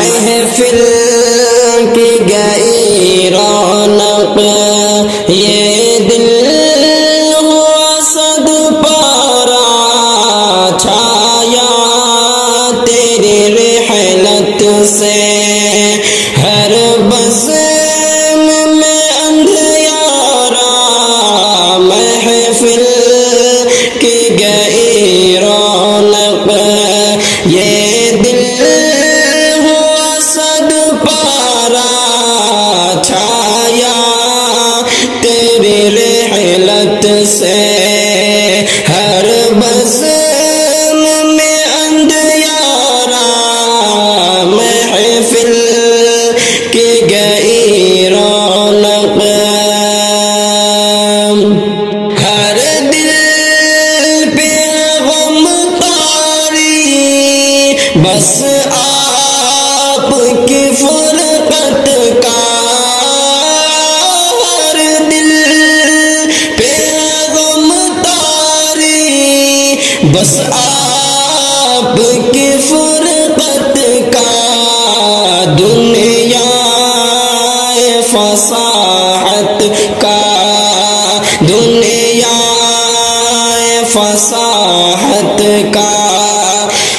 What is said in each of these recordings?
محفل کی گئی رونق یہ دل ہوا صد پارا چھایا تیری رحلت سے ہر بزم میں اندھیارا محفل کی گئی رونق یہ دل ہوا صد پارا چھایا تیری رحلت سے ہر بزم میں اندھیارا محفل کی گئی رونق ہر دل پہ غم طاری بس آپ کی فرقت کا ہر دل پہ غم طاری بس آپ کی فرقت کا دنیا فصاحت کا دنیا فصاحت کا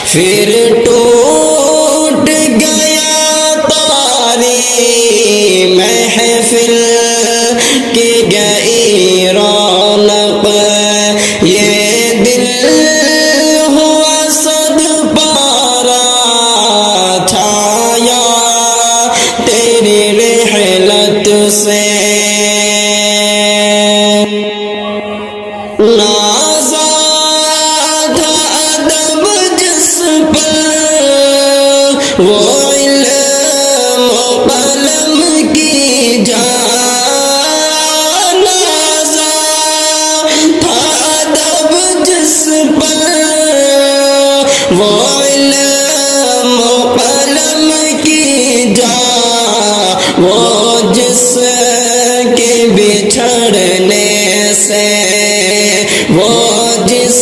پھر ٹوٹ گیا تاری محفل کی گئی رونق یہ دل ہوا صد پارا چھایا تیری رحلت سے نازا تھا ادب جس پر وہ علم و قلم کی جان نازا تھا ادب جس پر وہ علم و قلم کی جان وہ جس کے بچھڑنے سے وہ جس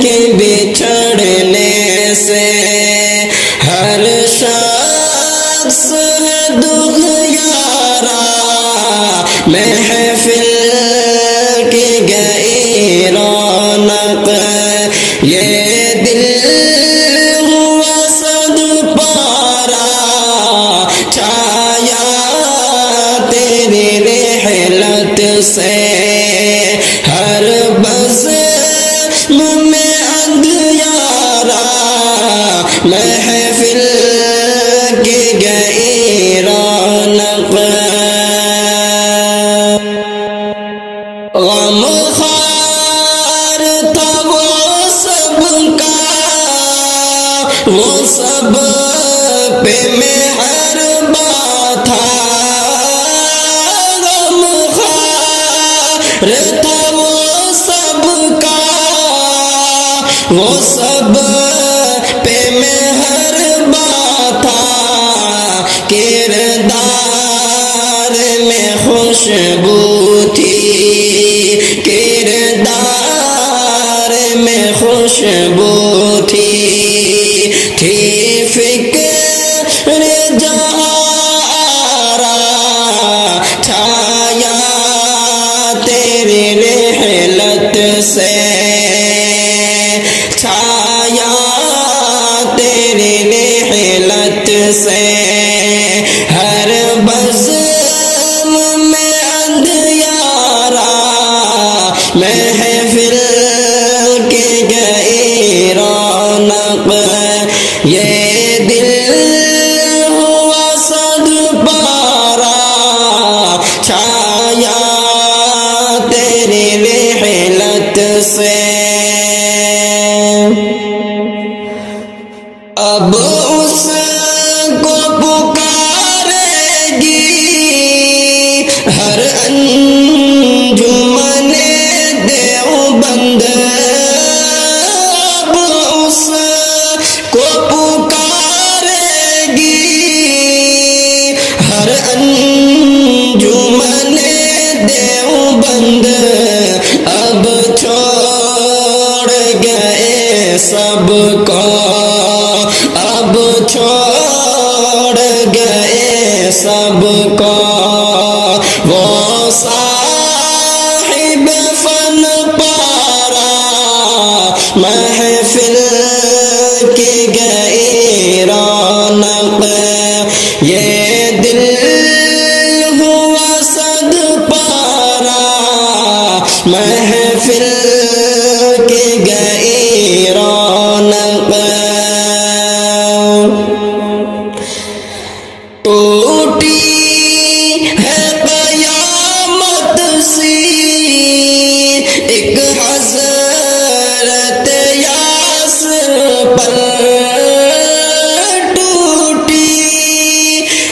کے بچھڑنے سے ہر شخص ہے دغیارا محفل کی گئی رونق یہ دل ہوا صد پارا چھایا تیری رحلت سے ہر بزم میں اندھیارا محفل کی گئی رونق غم خوار تھا وہ سب کا وہ سب پہ مہرباں تھا غم خوار تھا وہ سب کا وہ سب پہ مہرباں تھا کردار میں خوشبو تھی کردار میں خوشبو تھی فکر جہارا چھایا تیری رحلت سے چھایا تیری رحلت سے ہر بزم میں اندھیارا محفل کی گئی رونق یہ دل ہوا صد پارا چھایا تیری رحلت سے اب اس کو پکارے گی ہر انجمن دیوبند اب اس کو پکارے گی ہر انجمن دیوبند اب چھوڑ گئے سب کو اب چھوڑ ٹوٹی ہے قیامت سی ایک حضرت یاسر پر ٹوٹی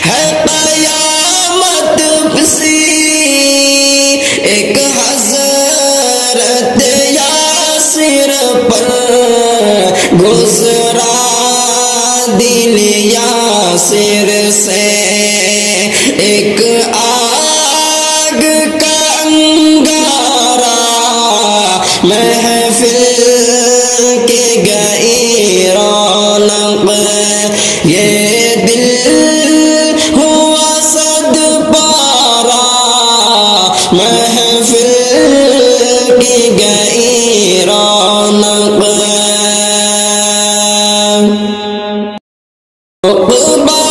ہے قیامت سی ایک حضرت یاسر پر گزرا دل یاسر سے ایک آگ کا انگارہ محفل کے گئی رونق یہ دل ہوا صد پارا محفل کی گئی رونق عقبہ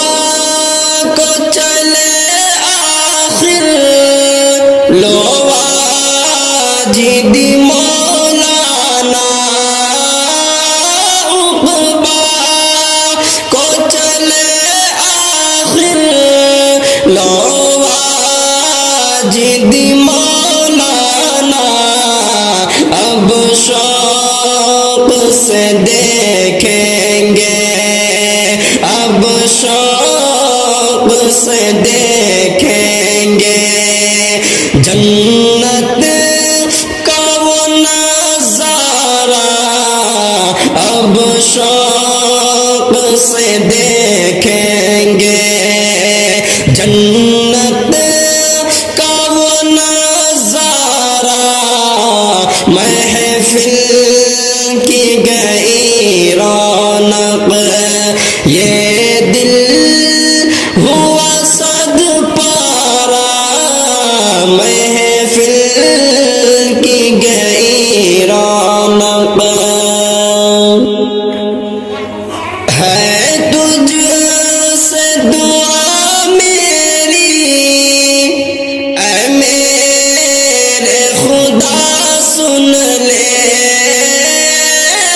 کو چلے آخر لو واجد مولانا عقبہ کو چلے آخر لو واجد مولانا اب شوق سے دیکھیں گے اب شوق سے دیکھیں گے جنت کا وہ نظارہ اب شوق سے دیکھیں گے جنت کا وہ نظارہ محفل کی گئی رونق یہ دل ہوا صد پارا محفل کی گئی رونق ہے تجھ سے دعا میری اے میرے خدا سن لے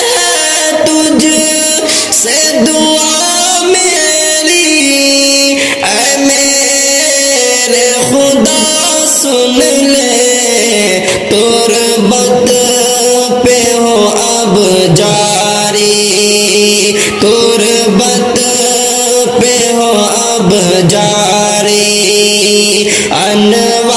ہے تجھ سے دعا میری اے میرے خدا سن لے تربت پہ ہو اب جاری تربت پہ ہو اب جاری انوار